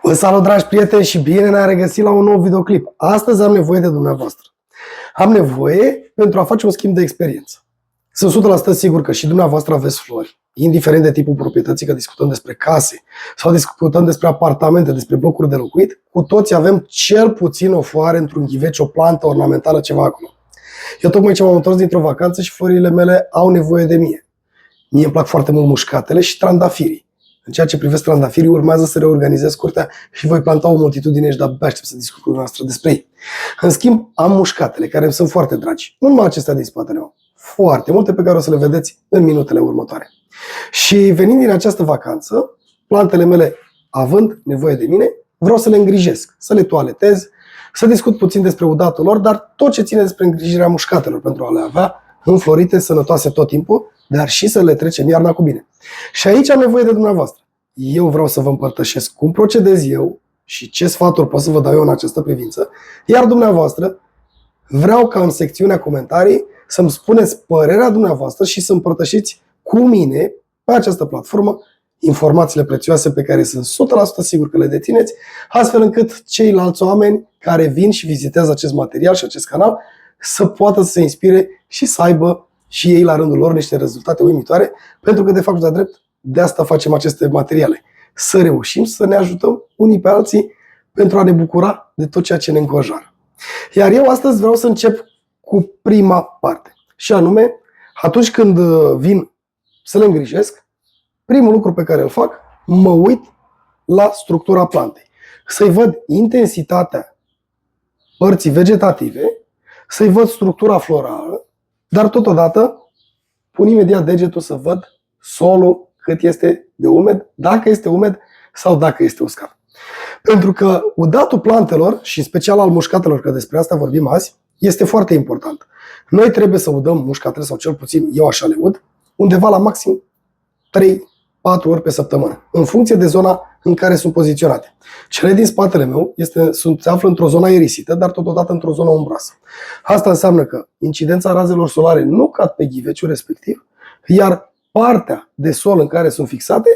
Vă salut, dragi prieteni, și bine ne-am regăsit la un nou videoclip. Astăzi am nevoie de dumneavoastră. Am nevoie pentru a face un schimb de experiență. Sunt 100% sigur că și dumneavoastră aveți flori, indiferent de tipul proprietății, că discutăm despre case sau discutăm despre apartamente, despre blocuri de locuit, cu toți avem cel puțin o floare într-un ghiveci, o plantă ornamentală, ceva acolo. Eu tocmai ce m-am întors dintr-o vacanță și florile mele au nevoie de mine. Mie îmi plac foarte mult mușcatele și trandafirii. În ceea ce privesc trandafirii, urmează să reorganizez curtea și voi planta o multitudine și de-abia aștept să discut cu dumneavoastră despre ei. În schimb, am mușcatele, care îmi sunt foarte dragi. Nu numai acestea din spatele meu. Foarte multe pe care o să le vedeți în minutele următoare. Și venind din această vacanță, plantele mele, având nevoie de mine, vreau să le îngrijesc, să le toaletez, să discut puțin despre udatul lor, dar tot ce ține despre îngrijirea mușcatelor pentru a le avea înflorite, sănătoase tot timpul, dar și să le trecem iarna cu bine. Și aici am nevoie de dumneavoastră. Eu vreau să vă împărtășesc cum procedez eu și ce sfaturi pot să vă dau eu în această privință, iar dumneavoastră vreau ca în secțiunea comentarii să-mi spuneți părerea dumneavoastră și să împărtășiți cu mine pe această platformă informațiile prețioase pe care sunt 100% sigur că le dețineți, astfel încât ceilalți oameni care vin și vizitează acest material și acest canal să poată să se inspire și să aibă și ei la rândul lor niște rezultate uimitoare, pentru că de fapt de drept de asta facem aceste materiale. Să reușim să ne ajutăm unii pe alții pentru a ne bucura de tot ceea ce ne înconjoară. Iar eu astăzi vreau să încep cu prima parte. Și anume, atunci când vin să le îngrijesc, primul lucru pe care îl fac, mă uit la structura plantei. Să-i văd intensitatea părții vegetative, să-i văd structura florală, dar totodată pun imediat degetul să văd solul cât este de umed, dacă este umed sau dacă este uscat. Pentru că udatul plantelor și în special al mușcatelor, că despre asta vorbim azi, este foarte important. Noi trebuie să udăm mușcatele, sau cel puțin eu așa le ud, undeva la maxim 3-4 ori pe săptămână, în funcție de zona în care sunt poziționate. Cele din spatele meu se află într-o zonă aerisită, dar totodată într-o zonă umbroasă. Asta înseamnă că incidența razelor solare nu cad pe ghiveciul respectiv, iar partea de sol în care sunt fixate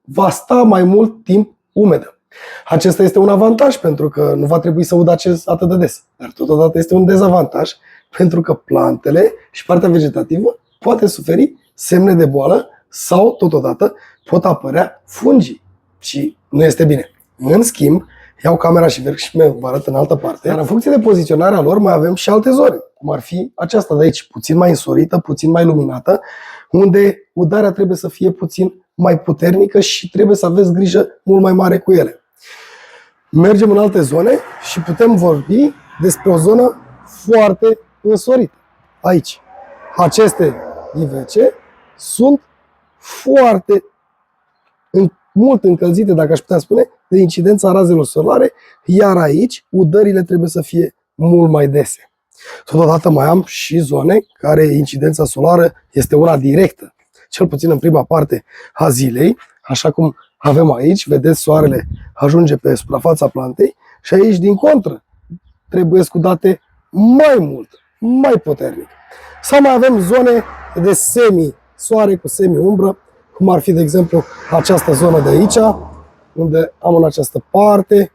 va sta mai mult timp umedă. Acesta este un avantaj pentru că nu va trebui să ud atât de des, dar totodată este un dezavantaj pentru că plantele și partea vegetativă poate suferi semne de boală sau totodată pot apărea fungii și nu este bine. În schimb, iau camera și merg și vă arăt în altă parte, iar în funcție de poziționarea lor mai avem și alte zone, cum ar fi aceasta de aici, puțin mai însorită, puțin mai luminată, unde udarea trebuie să fie puțin mai puternică și trebuie să aveți grijă mult mai mare cu ele. Mergem în alte zone și putem vorbi despre o zonă foarte însorită. Aici, aceste ghivece sunt foarte mult încălzite, dacă aș putea spune, de incidența razelor solare, iar aici udările trebuie să fie mult mai dese. Totodată mai am și zone care incidența solară este una directă, cel puțin în prima parte a zilei, așa cum avem aici, vedeți, soarele ajunge pe suprafața plantei și aici, din contră, trebuie udate mai mult, mai puternic. Sau mai avem zone de semi-soare cu semi-umbră, cum ar fi, de exemplu, această zonă de aici, unde am în această parte,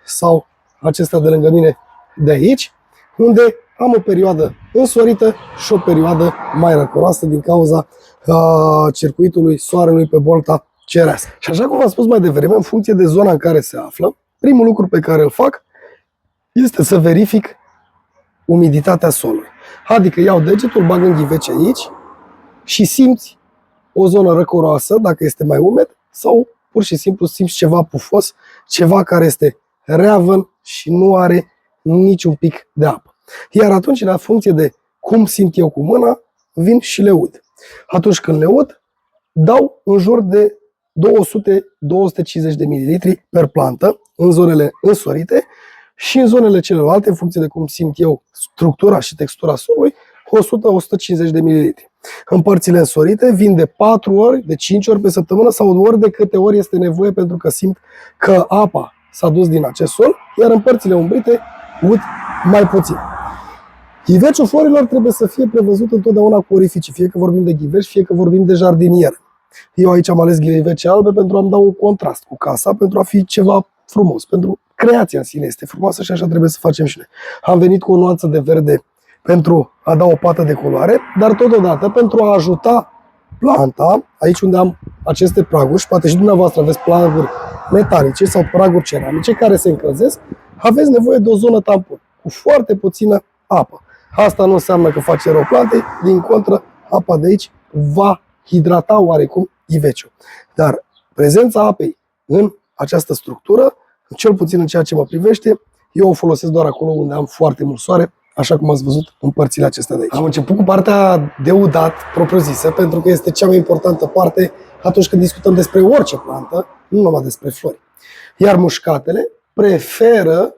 sau acestea de lângă mine de aici, unde am o perioadă însorită și o perioadă mai răcoroasă din cauza circuitului soarelui pe bolta cerească. Și așa cum v-am spus mai devreme, în funcție de zona în care se află, primul lucru pe care îl fac este să verific umiditatea solului. Adică iau degetul, bag în ghivece aici și simți o zonă răcoroasă, dacă este mai umed, sau pur și simplu simți ceva pufos, ceva care este reavăn și nu are niciun pic de apă. Iar atunci, în funcție de cum simt eu cu mâna, vin și le ud. Atunci când le ud, dau în jur de 200-250 de mililitri per plantă în zonele însorite și în zonele celelalte, în funcție de cum simt eu structura și textura solului, 100-150 de mililitri. În părțile însorite vin de 4 ori, de 5 ori pe săptămână sau ori de câte ori este nevoie, pentru că simt că apa s-a dus din acest sol, iar în părțile umbrite ud mai puțin. Ghiveciul florilor trebuie să fie prevăzut întotdeauna cu orificii, fie că vorbim de ghiveci, fie că vorbim de jardinier. Eu aici am ales ghivece albe pentru a-mi da un contrast cu casa, pentru a fi ceva frumos. Pentru creația în sine este frumoasă și așa trebuie să facem și noi. Am venit cu o nuanță de verde pentru a da o pată de culoare, dar totodată pentru a ajuta planta, aici unde am aceste praguri, și poate și dumneavoastră aveți praguri metalice sau praguri ceramice care se încălzesc, aveți nevoie de o zonă tampon, cu foarte puțină apă. Asta nu înseamnă că face rău plantei, din contră, apa de aici va hidrata oarecum ghiveciul. Dar prezența apei în această structură, cel puțin în ceea ce mă privește, eu o folosesc doar acolo unde am foarte mult soare, așa cum ați văzut în părțile acestea de aici. Am început cu partea de udat, propriu-zisă, pentru că este cea mai importantă parte atunci când discutăm despre orice plantă, nu numai despre flori. Iar mușcatele preferă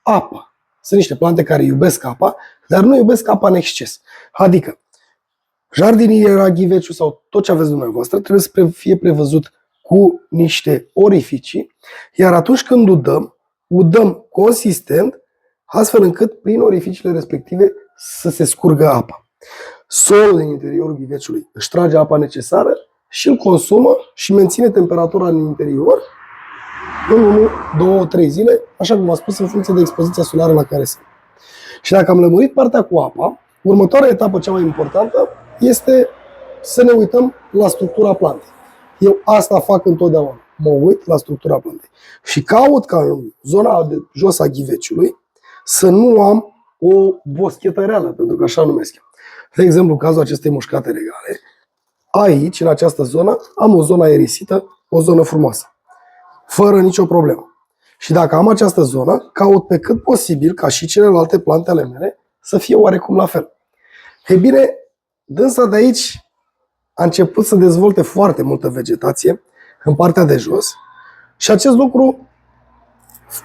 apă. Sunt niște plante care iubesc apa, dar nu iubesc apa în exces. Adică, jardiniera, ghiveciul sau tot ce aveți dumneavoastră trebuie să fie prevăzut cu niște orificii, iar atunci când udăm consistent, astfel încât prin orificiile respective să se scurgă apa. Solul din interiorul ghiveciului își trage apa necesară și îl consumă și menține temperatura în interior în 1, 2, 3 zile, așa cum am spus, în funcție de expoziția solară la care sunt. Și dacă am lămurit partea cu apa, următoarea etapă, cea mai importantă, este să ne uităm la structura plantei. Eu asta fac întotdeauna. Mă uit la structura plantei și caut ca în zona de jos a ghiveciului să nu am o boschetă reală, pentru că așa numesc eu. De exemplu, în cazul acestei mușcate regale, aici, în această zonă, am o zonă aerisită, o zonă frumoasă, fără nicio problemă. Și dacă am această zonă, caut pe cât posibil, ca și celelalte plante ale mele, să fie oarecum la fel. Ei bine, dânsa de aici a început să dezvolte foarte multă vegetație în partea de jos și acest lucru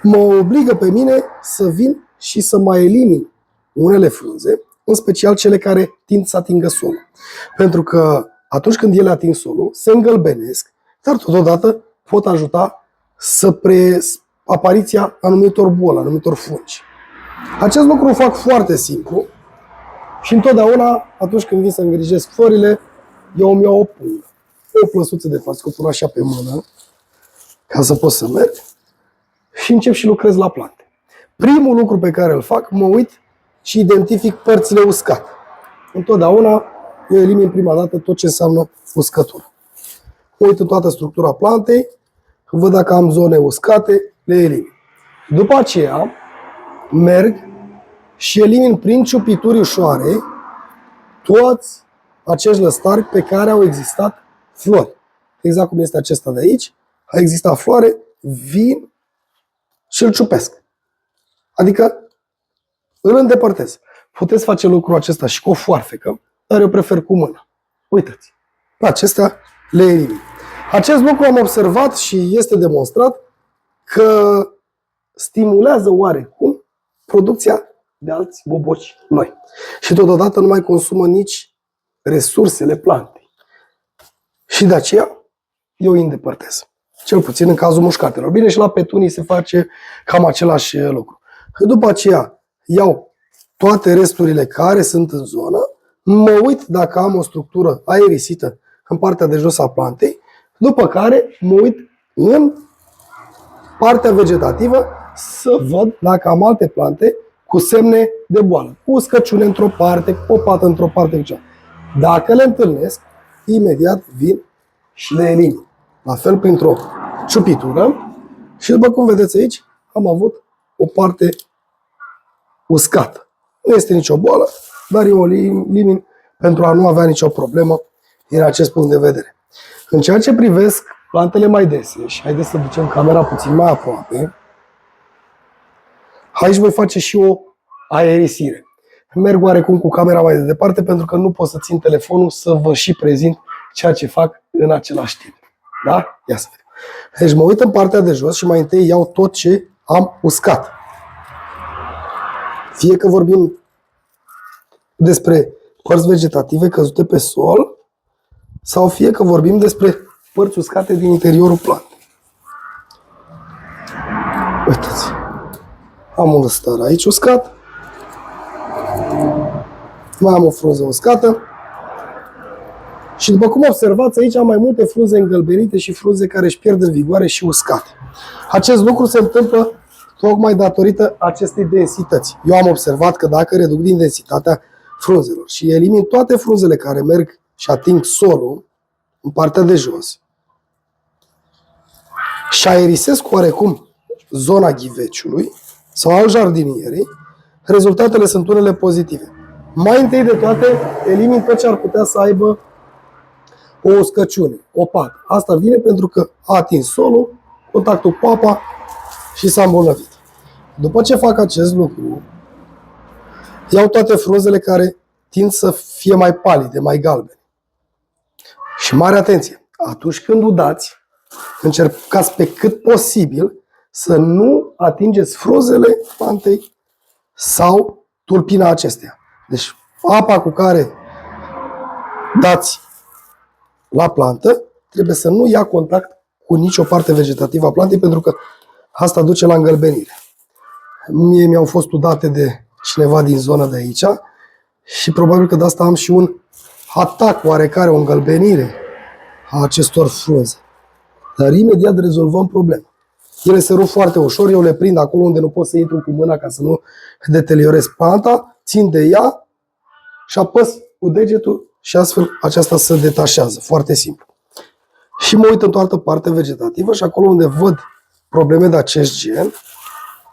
mă obligă pe mine să vin și să mai elimin unele frunze, în special cele care tind să atingă solul. Pentru că atunci când ele ating solul, se îngălbenesc, dar totodată pot ajuta să apariția anumitor boli, anumitor fungi. Acest lucru o fac foarte simplu și întotdeauna, atunci când vin să îngrijesc florile, eu îmi iau o pungă, o plăsuță de față, o pun așa pe mână, ca să pot să merg și încep și lucrez la plante. Primul lucru pe care îl fac, mă uit și identific părțile uscate. Întotdeauna eu elimin prima dată tot ce înseamnă uscătură. Mă uit în toată structura plantei, văd dacă am zone uscate, le elimin. După aceea, merg și elimin prin ciupituri ușoare toți acești lăstari pe care au existat flori. Exact cum este acesta de aici, a existat floare, vin și îl ciupesc. Adică îl îndepărtez. Puteți face lucrul acesta și cu o foarfecă, dar eu prefer cu mâna. Uitați, acestea le elimin. Acest lucru am observat și este demonstrat că stimulează oarecum producția de alți boboci noi. Și totodată nu mai consumă nici resursele plantei. Și de aceea eu îi îndepărtez. Cel puțin în cazul mușcatelor. Bine, și la petunii se face cam același lucru. După aceea iau toate resturile care sunt în zonă, mă uit dacă am o structură aerisită în partea de jos a plantei, după care mă uit în partea vegetativă să văd dacă am alte plante cu semne de boală, cu uscăciune într-o parte, cu o pată într-o parte. Dacă le întâlnesc, imediat vin și le elimin. La fel printr-o ciupitură și după cum vedeți aici, am avut o parte uscată. Nu este nicio boală, dar eu o elimin pentru a nu avea nicio problemă din acest punct de vedere. În ceea ce privesc plantele mai dese, și haideți să ducem camera puțin mai aproape, aici voi face și o aerisire. Merg oarecum cu camera mai departe pentru că nu pot să țin telefonul să vă și prezint ceea ce fac în același timp. Da? Ia să vedem. Deci mă uit în partea de jos și mai întâi iau tot ce am uscat. Fie că vorbim despre părți vegetative căzute pe sol, sau fie că vorbim despre părți uscate din interiorul plantei. Uitați. Am un lăstar aici uscat. Mai am o frunză uscată. Și după cum observați, aici am mai multe frunze îngălbenite și frunze care își pierd în vigoare și uscate. Acest lucru se întâmplă tocmai datorită acestei densități. Eu am observat că dacă reduc din densitatea frunzelor și elimin toate frunzele care merg și ating solul în partea de jos și aerisesc oarecum zona ghiveciului sau al jardinierii, rezultatele sunt unele pozitive. Mai întâi de toate, elimin tot ce ar putea să aibă o uscăciune, o pată. Asta vine pentru că a atins solul, contactul cu apa și s-a îmbolnăvit. După ce fac acest lucru, iau toate frunzele care tind să fie mai palide, mai galbene. Și mare atenție! Atunci când udați, încercați pe cât posibil să nu atingeți frunzele plantei sau tulpina acesteia. Deci apa cu care dați la plantă trebuie să nu ia contact cu nicio parte vegetativă a plantei, pentru că asta duce la îngălbenire. Mie mi-au fost udate de cineva din zona de aici și probabil că de asta am și un atac oarecare, o îngălbenire a acestor frunze. Dar imediat rezolvăm problema. Ele se rup foarte ușor, eu le prind acolo unde nu pot să intru cu mâna ca să nu deteriorez planta, țin de ea și apăs cu degetul și astfel aceasta se detașează. Foarte simplu. Și mă uit într-o altă parte vegetativă și acolo unde văd probleme de acest gen,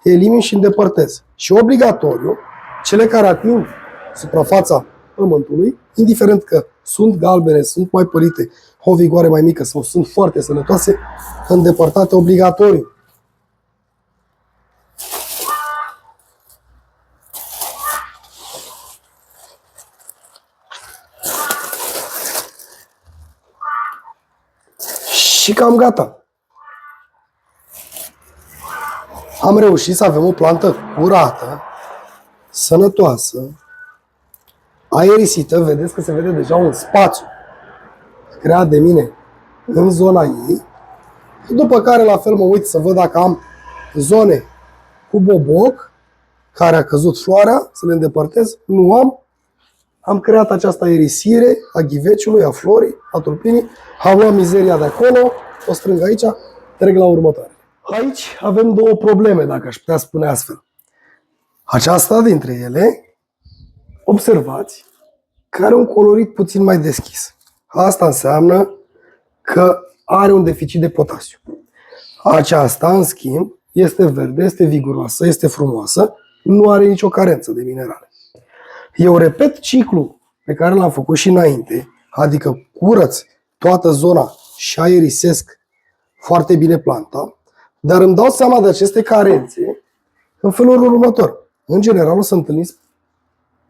elimin și îndepărtez. Și obligatoriu, cele care ating suprafața pământului, indiferent că sunt galbene, sunt mai părite, au o vigoare mai mică sau sunt foarte sănătoase, îndepărtate obligatoriu. Și cam gata. Am reușit să avem o plantă curată, sănătoasă, aerisită, vedeți că se vede deja un spațiu creat de mine în zona ei, după care la fel mă uit să văd dacă am zone cu boboc, care a căzut floarea, să le îndepărtez, nu am. Am creat această aerisire a ghiveciului, a florii, a tulpinii, am luat mizeria de acolo, o strâng aici, trec la următoare. Aici avem două probleme, dacă aș putea spune astfel. Aceasta dintre ele, observați, că are un colorit puțin mai deschis. Asta înseamnă că are un deficit de potasiu. Aceasta, în schimb, este verde, este viguroasă, este frumoasă, nu are nicio carență de minerale. Eu repet ciclul pe care l-am făcut și înainte, adică curăț toată zona și aerisesc foarte bine planta, dar îmi dau seama de aceste carențe în felul următor. În general o să întâlniți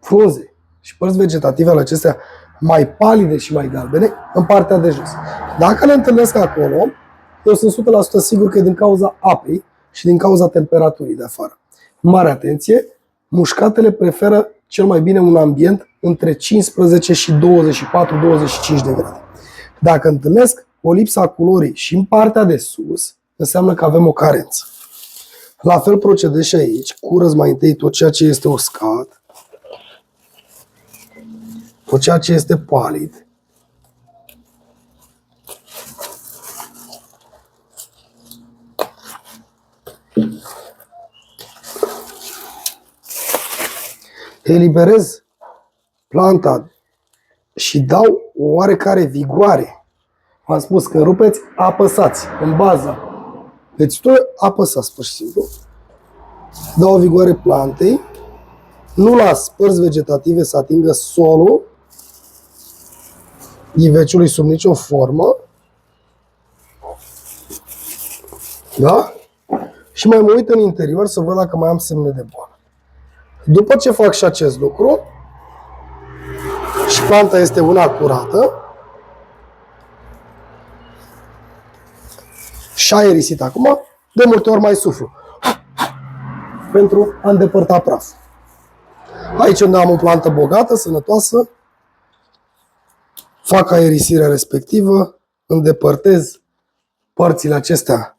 frunze și părți vegetative ale acestea mai palide și mai galbene în partea de jos. Dacă le întâlnesc acolo, eu sunt 100% sigur că e din cauza apei și din cauza temperaturii de afară. Mare atenție, mușcatele preferă cel mai bine un ambient între 15 și 24-25 de grade. Dacă întâlnesc o lipsă a culorii și în partea de sus, înseamnă că avem o carență. La fel procedez și aici, curăț mai întâi tot ceea ce este uscat, tot ceea ce este palid. Eliberez planta și dau o oarecare vigoare. V-am spus că rupeți, apăsați în baza. Deci tu apăsați pur și simplu. Dau o vigoare plantei. Nu las părți vegetative să atingă solul ghiveciului sub nicio formă. Da? Și mai mă uit în interior să văd dacă mai am semne de boală. După ce fac și acest lucru și planta este una curată și aerisit acum, de multe ori mai suflu pentru a îndepărta praf. Aici unde am o plantă bogată, sănătoasă, fac aerisirea respectivă, îndepărtez părțile acestea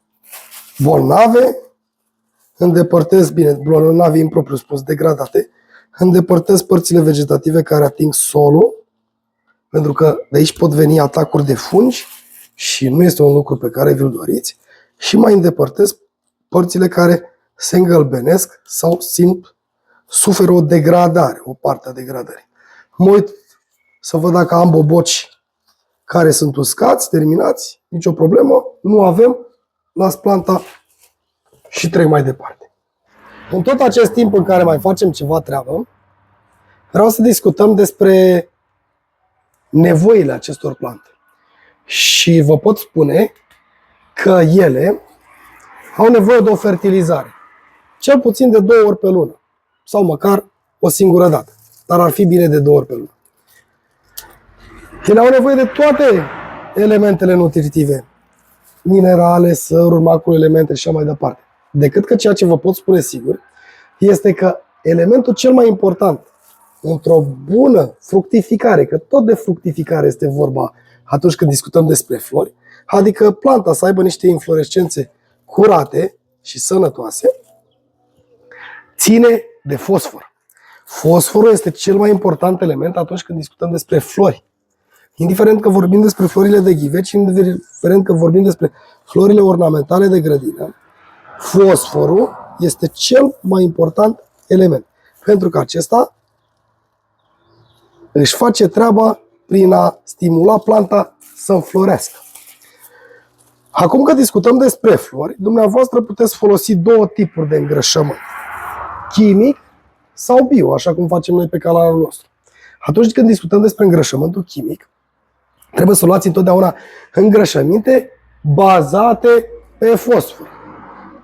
bolnave, îndepărtez, bine, bolnavi impropriu spus, degradate, îndepărtez părțile vegetative care ating solul, pentru că de aici pot veni atacuri de fungi și nu este un lucru pe care vi-l doriți. și mai îndepărtez părțile care se îngălbenesc sau suferă o degradare, o parte a degradării. Mă uit să văd dacă am boboci care sunt uscați, terminați, nicio problemă, nu avem, las planta și trec mai departe. În tot acest timp în care mai facem ceva treabă, vreau să discutăm despre nevoile acestor plante. Și vă pot spune că ele au nevoie de o fertilizare. Cel puțin de 2 ori pe lună. Sau măcar o singură dată. Dar ar fi bine de 2 ori pe lună. Ele au nevoie de toate elementele nutritive. Minerale, săruri, macroelemente și așa mai departe. Decât că ceea ce vă pot spune sigur este că elementul cel mai important într-o bună fructificare, că tot de fructificare este vorba atunci când discutăm despre flori, adică planta să aibă niște inflorescențe curate și sănătoase, ține de fosfor. Fosforul este cel mai important element atunci când discutăm despre flori. Indiferent că vorbim despre florile de ghiveci, indiferent că vorbim despre florile ornamentale de grădină, fosforul este cel mai important element. Pentru că acesta își face treaba prin a stimula planta să înflorească. Acum că discutăm despre flori, dumneavoastră puteți folosi 2 tipuri de îngrășământ. Chimic sau bio, așa cum facem noi pe canalul nostru. Atunci când discutăm despre îngrășământul chimic, trebuie să luați întotdeauna îngrășăminte bazate pe fosfor.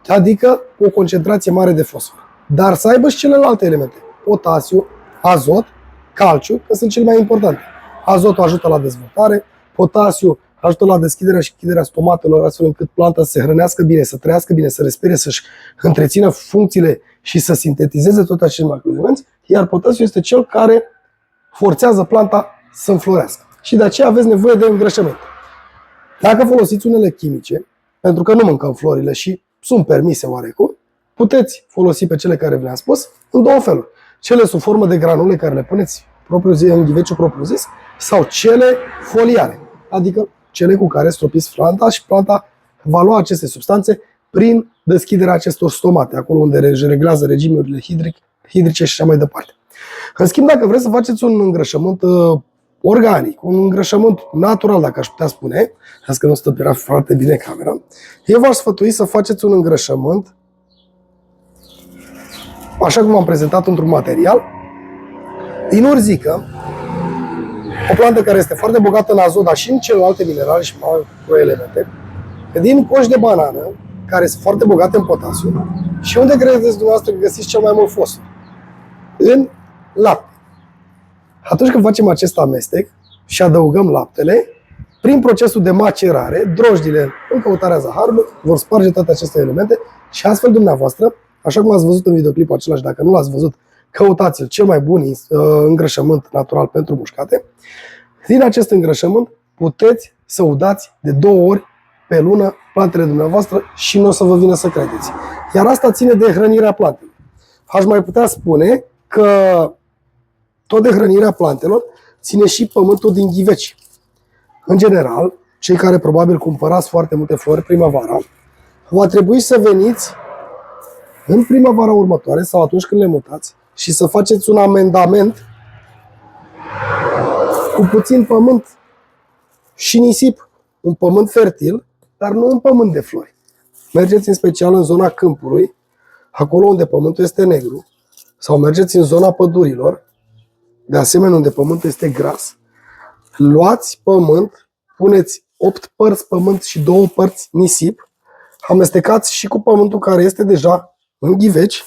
Adică o concentrație mare de fosfor. Dar să aibă și celelalte elemente. Potasiu, azot, calciu, că sunt cele mai importante. Azotul ajută la dezvoltare, potasiu ajută la deschiderea și închiderea stomatelor, astfel încât planta să se hrănească bine, să trăiască bine, să respire, să-și întrețină funcțiile și să sintetizeze toate aceste macroelemente, iar potasiu este cel care forțează planta să înflorească. Și de aceea aveți nevoie de îngrășăminte. Dacă folosiți unele chimice, pentru că nu mâncăm florile și sunt permise oarecum, puteți folosi pe cele care vi-am spus în 2 feluri. Cele sub formă de granule care le puneți în ghiveciul propriu-zis sau cele foliare, adică cele cu care stropiți planta și planta va lua aceste substanțe prin deschiderea acestor stomate, acolo unde reglează regimurile hidrice și așa mai departe. În schimb, dacă vreți să faceți un îngrășământ organic, un îngrășământ natural, dacă aș putea spune, azi că nu stă foarte bine camera, eu v-aș sfătui să faceți un îngrășământ așa cum am prezentat într-un material, din urzică, o plantă care este foarte bogată în azot, dar și în celelalte minerale și macroelemente, din coși de banană, care sunt foarte bogate în potasiu, și unde credeți dumneavoastră că găsiți cel mai mult fosfor? În lapte. Atunci când facem acest amestec și adăugăm laptele, prin procesul de macerare, drojdile în căutarea zaharului vor sparge toate aceste elemente și astfel dumneavoastră, așa cum ați văzut în videoclipul acela și dacă nu l-ați văzut, căutați-l, cel mai bun îngrășământ natural pentru mușcate. Din acest îngrășământ puteți să udați de 2 ori pe lună plantele dumneavoastră și nu o să vă vină să credeți. Iar asta ține de hrănirea plantelor. Aș mai putea spune că tot de hrănirea plantelor ține și pământul din ghiveci. În general, cei care probabil cumpărați foarte multe flori primăvara, va trebui să veniți în primăvara următoare sau atunci când le mutați și să faceți un amendament cu puțin pământ și nisip, un pământ fertil, dar nu un pământ de flori. Mergeți în special în zona câmpului, acolo unde pământul este negru, sau mergeți în zona pădurilor, de asemenea unde pământul este gras, luați pământ, puneți 8 părți pământ și 2 părți nisip, amestecați și cu pământul care este deja în ghiveci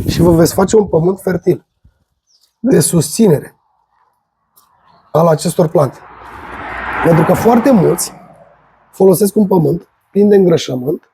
și vă veți face un pământ fertil de susținere al acestor plante. Pentru că foarte mulți folosesc un pământ plin de îngrășământ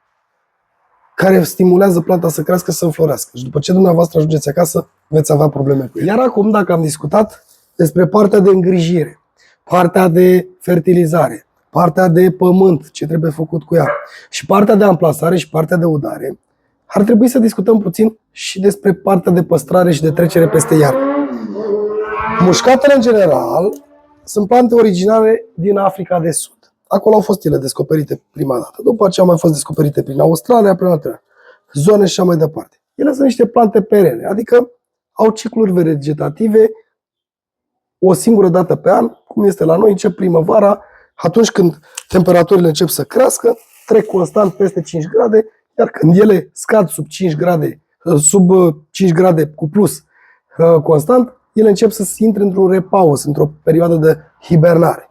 care stimulează planta să crească, să înflorească. Și după ce dumneavoastră ajungeți acasă, veți avea probleme cu ea. Iar acum, dacă am discutat despre partea de îngrijire, partea de fertilizare, partea de pământ, ce trebuie făcut cu ea, și partea de amplasare și partea de udare, ar trebui să discutăm puțin și despre partea de păstrare și de trecere peste iarnă. Mușcatele, în general, sunt plante originale din Africa de Sud. acolo au fost ele descoperite prima dată. După aceea au mai fost descoperite prin Australia, prin alte zone și așa mai departe. Ele sunt niște plante perene, adică au cicluri vegetative o singură dată pe an, cum este la noi, încep primăvara, atunci când temperaturile încep să crească, trec constant peste 5 grade, iar când ele scad sub 5 grade, sub 5 grade cu plus constant, ele încep să se intre într-un repaus, într-o perioadă de hibernare.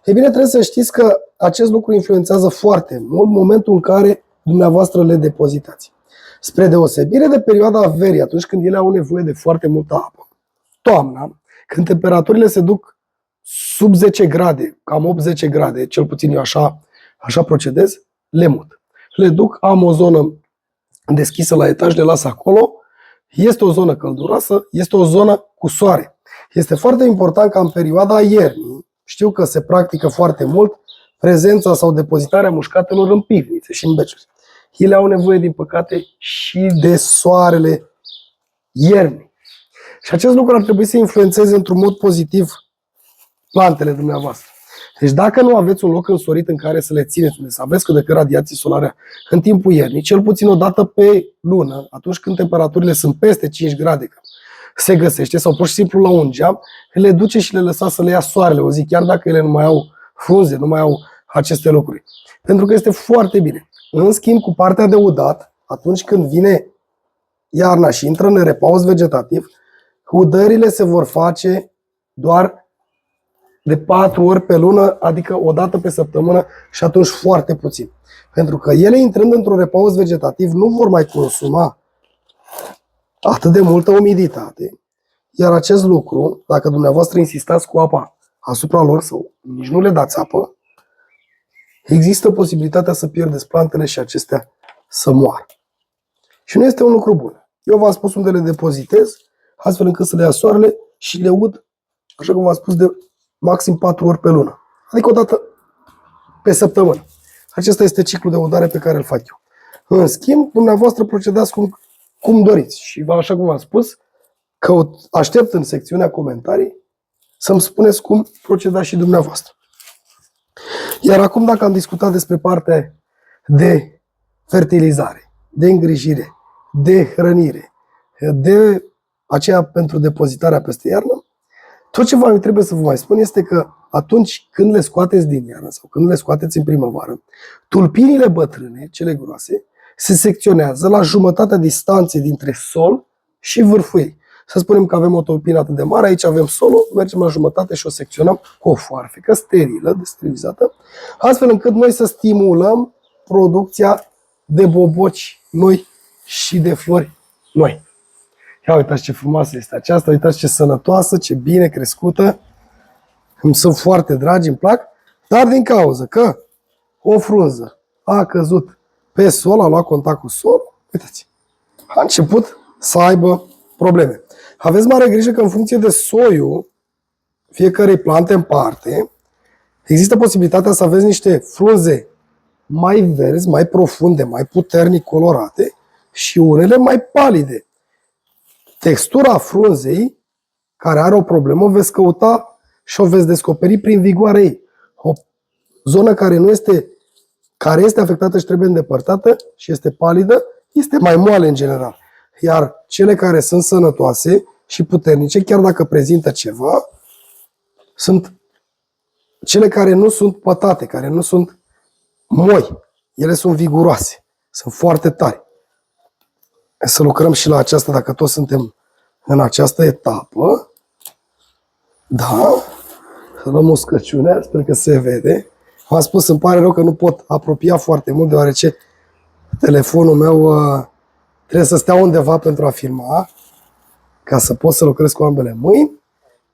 Ei bine, trebuie să știți că acest lucru influențează foarte mult momentul în care dumneavoastră le depozitați. Spre deosebire de perioada verii, atunci când ele au nevoie de foarte multă apă. Toamna, când temperaturile se duc sub 10 grade, cam 8-10 grade, cel puțin eu așa procedez, le mut. Le duc, am o zonă deschisă la etaj, le las acolo, este o zonă călduroasă, este o zonă cu soare. Este foarte important ca în perioada iernii, știu că se practică foarte mult, prezența sau depozitarea mușcatelor în pivnițe și în beciuri. Ele au nevoie, din păcate, și de soarele iernii. Și acest lucru ar trebui să influențeze într-un mod pozitiv plantele dumneavoastră. Deci dacă nu aveți un loc însorit în care să le țineți, unde să aveți cât de cât radiații solare în timpul iernii, cel puțin o dată pe lună, atunci când temperaturile sunt peste 5 grade, se găsește, sau pur și simplu la un geam, le duce și le lăsați să le ia soarele o zi, chiar dacă ele nu mai au frunze, nu mai au aceste lucruri. Pentru că este foarte bine. În schimb, cu partea de udat, atunci când vine iarna și intră în repaus vegetativ, udările se vor face doar de 4 ori pe lună, adică o dată pe săptămână și atunci foarte puțin. Pentru că ele, intrând într-un repaus vegetativ, nu vor mai consuma atât de multă umiditate, iar acest lucru, dacă dumneavoastră insistați cu apa asupra lor sau nici nu le dați apă, există posibilitatea să pierdeți plantele și acestea să moară. Și nu este un lucru bun. Eu v-am spus unde le depozitez, astfel încât să le ia soarele și le ud, așa cum v-am spus, de maxim 4 ori pe lună. Adică o dată pe săptămână. Acesta este ciclul de udare pe care îl fac eu. În schimb, dumneavoastră procedați cum doriți. Și așa cum v-am spus, că aștept în secțiunea comentarii să-mi spuneți cum procedați și dumneavoastră. Iar acum, dacă am discutat despre partea de fertilizare, de îngrijire, de hrănire, de aceea pentru depozitarea peste iarnă, tot ce vă trebuie să vă mai spun este că atunci când le scoateți din iarnă sau când le scoateți în primăvară, tulpinile bătrâne, cele groase, se secționează la jumătatea distanței dintre sol și vârful ei. Să spunem că avem o tulpină atât de mare, aici avem solul, mergem la jumătate și o secționăm cu o foarfecă sterilă, desterilizată, astfel încât noi să stimulăm producția de boboci noi și de flori noi. Ia uitați ce frumoasă este aceasta, uitați ce sănătoasă, ce bine crescută. Îmi sunt foarte dragi, îmi plac, dar din cauza că o frunză a căzut pe sol, a luat contact cu sol, uitați, a început să aibă probleme. Aveți mare grijă că în funcție de soiul fiecarei plante în parte, există posibilitatea să aveți niște frunze mai verzi, mai profunde, mai puternic colorate și unele mai palide. Textura frunzei, care are o problemă, o veți căuta și o veți descoperi prin vigoarea ei. O zonă care este afectată și trebuie îndepărtată și este palidă, este mai moale în general. Iar cele care sunt sănătoase și puternice, chiar dacă prezintă ceva, sunt cele care nu sunt pătate, care nu sunt moi. Ele sunt viguroase, sunt foarte tari. Să lucrăm și la aceasta, dacă toți suntem în această etapă. Da, să luăm uscăciunea, sper că se vede. V-am spus, îmi pare rău că nu pot apropia foarte mult, deoarece telefonul meu trebuie să stea undeva pentru a filma, ca să pot să lucrez cu ambele mâini.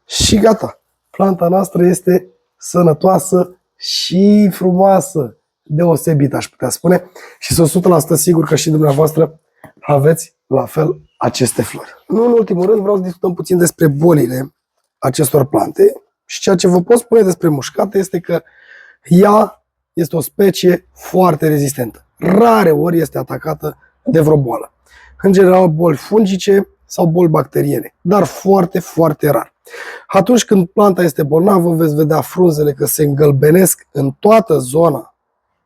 Și gata, planta noastră este sănătoasă și frumoasă, deosebită, aș putea spune. Și sunt 100% sigur că și dumneavoastră aveți la fel aceste flori. Nu în ultimul rând, vreau să discutăm puțin despre bolile acestor plante și ceea ce vă pot spune despre mușcată este că ea este o specie foarte rezistentă. Rare ori este atacată de vreo boală. În general, boli fungice sau boli bacteriene, dar foarte, foarte rar. Atunci când planta este bolnavă, veți vedea frunzele că se îngălbenesc în toată zona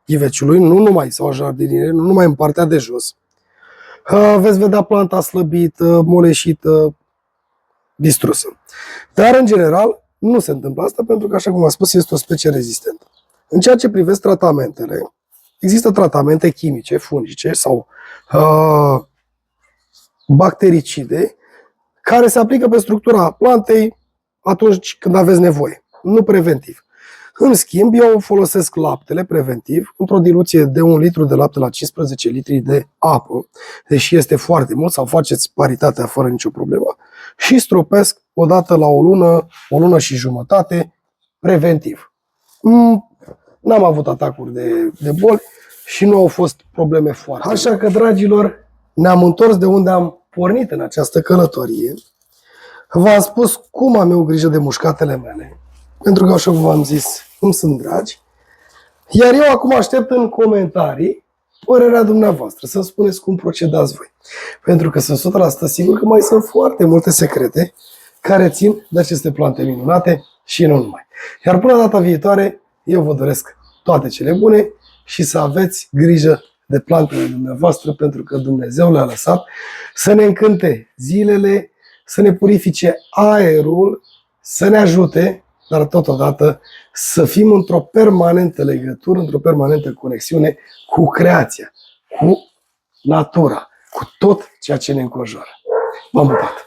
ghiveciului, nu numai sau a jardiniere, nu numai în partea de jos. Veți vedea planta slăbită, moleșită, distrusă. Dar, în general, nu se întâmplă asta pentru că, așa cum am spus, este o specie rezistentă. În ceea ce privește tratamentele, există tratamente chimice, fungice sau bactericide care se aplică pe structura plantei atunci când aveți nevoie, nu preventiv. În schimb, eu folosesc laptele preventiv într-o diluție de 1 litru de lapte la 15 litri de apă, deși este foarte mult, sau faceți paritatea fără nicio problemă, și stropesc odată la o lună și jumătate, preventiv. N-am avut atacuri de boli și nu au fost probleme foarte. Așa că, dragilor, ne-am întors de unde am pornit în această călătorie. V-am spus cum am eu grijă de mușcatele mele, pentru că, așa cum v-am zis, îmi sunt dragi. Iar eu acum aștept în comentarii părerea dumneavoastră, să-mi spuneți cum procedați voi. Pentru că sunt 100% sigur că mai sunt foarte multe secrete care țin de aceste plante minunate și nu numai. Iar până data viitoare, eu vă doresc toate cele bune și să aveți grijă de plantele dumneavoastră, pentru că Dumnezeu le-a lăsat să ne încânte zilele, să ne purifice aerul, să ne ajute, dar totodată să fim într-o permanentă legătură, într-o permanentă conexiune cu creația, cu natura, cu tot ceea ce ne înconjoară. V-am pupat!